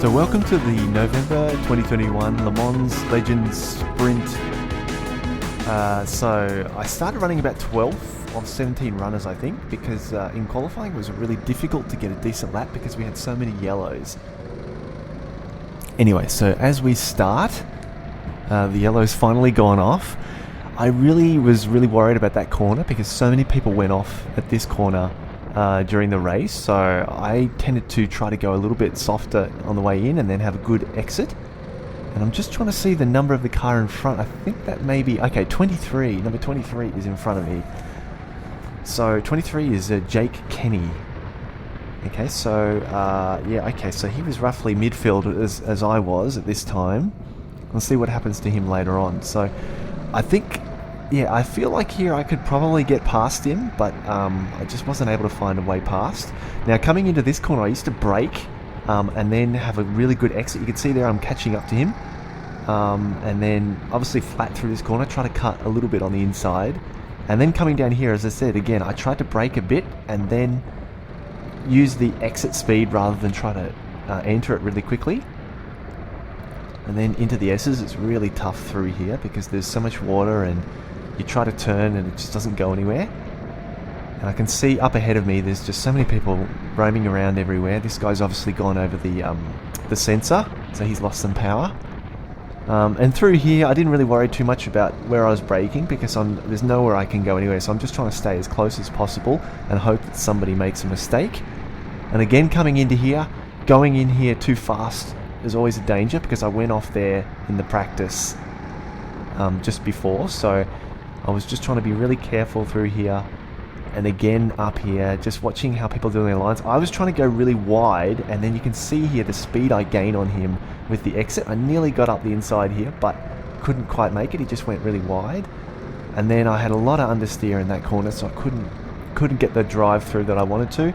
So welcome to the November 2021 Le Mans Legends Sprint. So I started running about 12 of 17 runners, I think, because in qualifying it was really difficult to get a decent lap because we had so many yellows. Anyway, so as we start, the yellow's finally gone off. I was really worried about that corner because so many people went off at this corner during the race, so I tended to try to go a little bit softer on the way in and then have a good exit. And I'm just trying to see the number of the car in front. I think that may be, okay, 23, number 23 is in front of me. So 23 is Jake Kenny. Okay, so so he was roughly midfield as I was at this time. We'll see what happens to him later on. So I think, I feel like here I could probably get past him, but I just wasn't able to find a way past. Now coming into this corner, I used to brake and then have a really good exit. You can see there I'm catching up to him. And then obviously flat through this corner, try to cut a little bit on the inside. And then coming down here, as I said, again, I tried to brake a bit and then use the exit speed rather than try to enter it really quickly. And then into the S's, it's really tough through here because there's so much water and you try to turn and it just doesn't go anywhere. And I can see up ahead of me there's just so many people roaming around everywhere. This guy's obviously gone over the sensor, so he's lost some power. And through here I didn't really worry too much about where I was braking because there's nowhere I can go anywhere, so I'm just trying to stay as close as possible and hope that somebody makes a mistake. And again, coming into here, going in here too fast is always a danger because I went off there in the practice just before, so I was just trying to be really careful through here. And again up here, just watching how people do their lines. I was trying to go really wide, and then you can see here the speed I gain on him with the exit. I nearly got up the inside here, but couldn't quite make it. He just went really wide. And then I had a lot of understeer in that corner, so I couldn't get the drive through that I wanted to.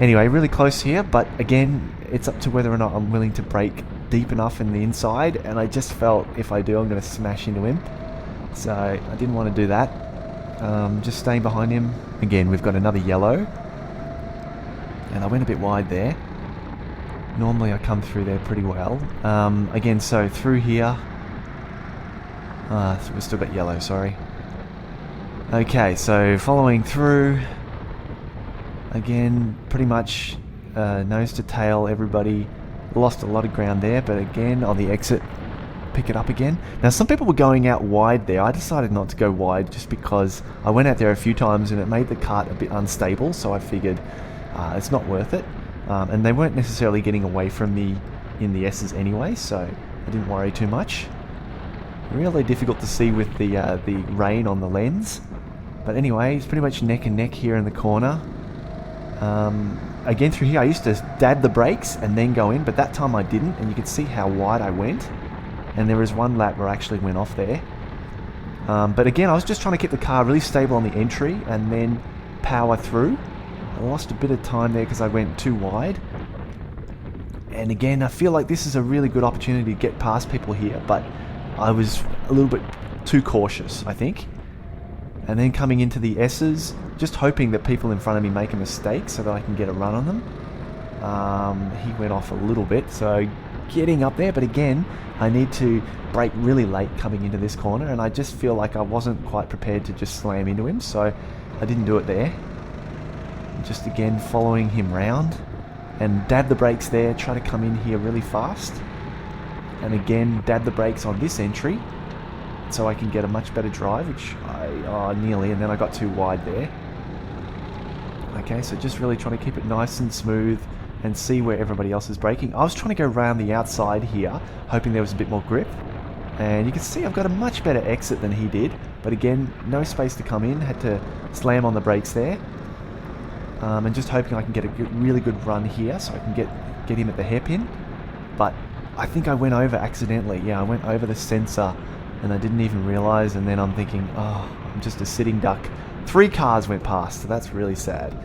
Anyway, really close here, but again, it's up to whether or not I'm willing to brake deep enough in the inside, and I just felt if I do, I'm going to smash into him. So I didn't want to do that. Just staying behind him. Again, we've got another yellow. And I went a bit wide there. Normally I come through there pretty well. Again, so through here. We've still got yellow, sorry. Okay, so following through. Again, pretty much nose to tail, everybody. Lost a lot of ground there, but again, on the exit, pick it up again. Now some people were going out wide there. I decided not to go wide just because I went out there a few times and it made the kart a bit unstable, so I figured it's not worth it. And they weren't necessarily getting away from me in the S's anyway, so I didn't worry too much. Really difficult to see with the rain on the lens. But anyway, it's pretty much neck and neck here in the corner. Again through here I used to dab the brakes and then go in, but that time I didn't, and you can see how wide I went. And there was one lap where I actually went off there. But again, I was just trying to keep the car really stable on the entry and then power through. I lost a bit of time there because I went too wide. And again, I feel like this is a really good opportunity to get past people here, but I was a little bit too cautious, I think. And then coming into the S's, just hoping that people in front of me make a mistake so that I can get a run on them. He went off a little bit, so getting up there, but again, I need to brake really late coming into this corner, and I just feel like I wasn't quite prepared to just slam into him, so I didn't do it there. Just again following him round and dab the brakes there, try to come in here really fast, and again dab the brakes on this entry so I can get a much better drive, which I nearly, and then I got too wide there. Okay, so just really trying to keep it nice and smooth and see where everybody else is braking. I was trying to go around the outside here, hoping there was a bit more grip. And you can see I've got a much better exit than he did. But again, no space to come in, had to slam on the brakes there. And just hoping I can get a really good run here so I can get him at the hairpin. But I think I went over accidentally. Yeah, I went over the sensor and I didn't even realise. And then I'm thinking, oh, I'm just a sitting duck. 3 cars went past, so that's really sad.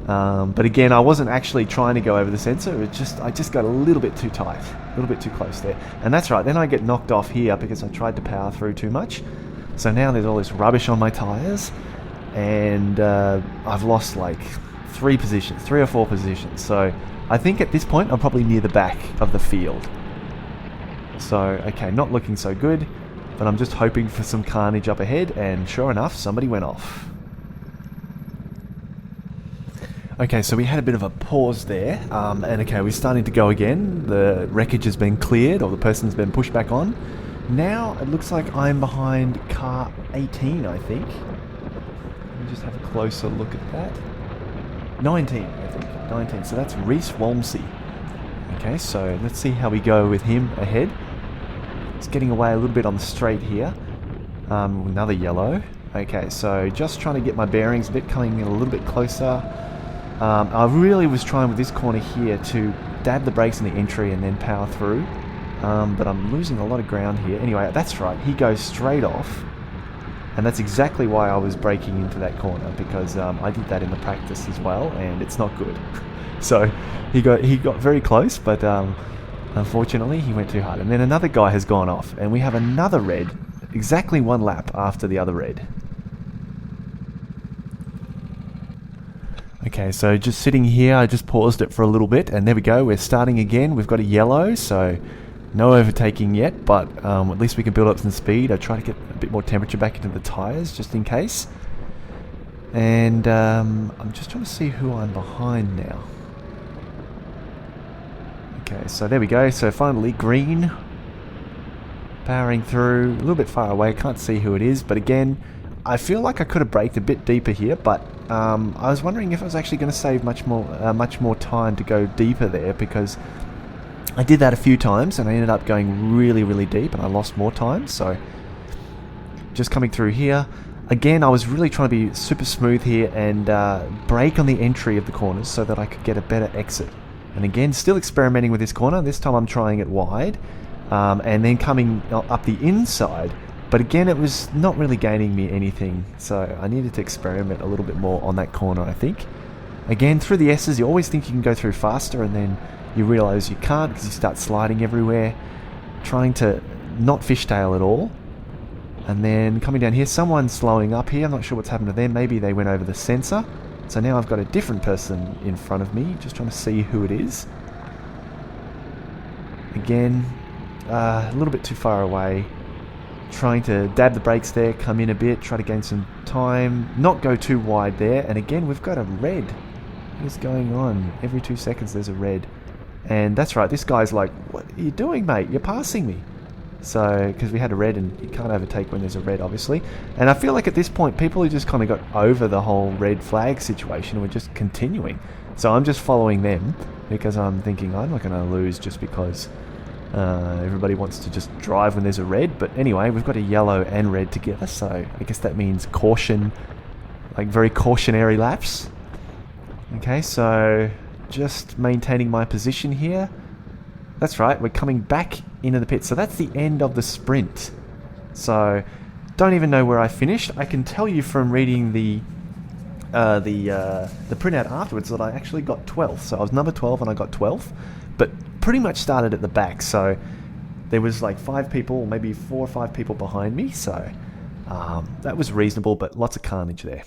But again, I wasn't actually trying to go over the sensor. I just got a little bit too tight, a little bit too close there. And that's right, then I get knocked off here because I tried to power through too much. So now there's all this rubbish on my tyres, and I've lost like 3 positions, 3 or 4 positions. So I think at this point I'm probably near the back of the field. So, okay, not looking so good, but I'm just hoping for some carnage up ahead, and sure enough, somebody went off. Okay, so we had a bit of a pause there, and okay, we're starting to go again. The wreckage has been cleared, or the person's been pushed back on. Now, it looks like I'm behind car 18, I think. Let me just have a closer look at that. 19, I think. 19, so that's Reese Walmsley. Okay, so let's see how we go with him ahead. It's getting away a little bit on the straight here. Another yellow. Okay, so just trying to get my bearings a bit, coming in a little bit closer. I really was trying with this corner here to dab the brakes in the entry and then power through. But I'm losing a lot of ground here. Anyway, that's right, he goes straight off. And that's exactly why I was braking into that corner, because I did that in the practice as well, and it's not good. So he got very close, but unfortunately he went too hard. And then another guy has gone off, and we have another red, exactly 1 lap after the other red. Okay, so just sitting here, I just paused it for a little bit, and there we go, we're starting again. We've got a yellow, so no overtaking yet, but at least we can build up some speed. I try to get a bit more temperature back into the tyres, just in case. And I'm just trying to see who I'm behind now. Okay, so there we go, so finally green. Powering through, a little bit far away, can't see who it is, but again, I feel like I could have braked a bit deeper here, but I was wondering if I was actually going to save much more time to go deeper there, because I did that a few times and I ended up going really, really deep and I lost more time. So just coming through here, again, I was really trying to be super smooth here and brake on the entry of the corners so that I could get a better exit. And again, still experimenting with this corner. This time I'm trying it wide and then coming up the inside. But again, it was not really gaining me anything, so I needed to experiment a little bit more on that corner, I think. Again, through the S's, you always think you can go through faster, and then you realise you can't because you start sliding everywhere, trying to not fishtail at all. And then coming down here, someone's slowing up here. I'm not sure what's happened to them. Maybe they went over the sensor. So now I've got a different person in front of me, just trying to see who it is. Again, a little bit too far away. Trying to dab the brakes there, come in a bit, try to gain some time, not go too wide there. And again, we've got a red. What is going on? Every 2 seconds there's a red. And that's right, this guy's like, what are you doing, mate? You're passing me. So, because we had a red, and you can't overtake when there's a red, obviously. And I feel like at this point, people have just kind of got over the whole red flag situation and we're just continuing. So I'm just following them because I'm thinking I'm not going to lose just because everybody wants to just drive when there's a red. But anyway, we've got a yellow and red together, so I guess that means caution, like very cautionary laps. Okay, so just maintaining my position here. That's right, we're coming back into the pit, so that's the end of the sprint. So don't even know where I finished. I can tell you from reading the printout afterwards that I actually got 12th. So I was number 12 and I got 12th, but pretty much started at the back. So there was like 5 people, maybe 4 or 5 people behind me. So that was reasonable, but lots of carnage there.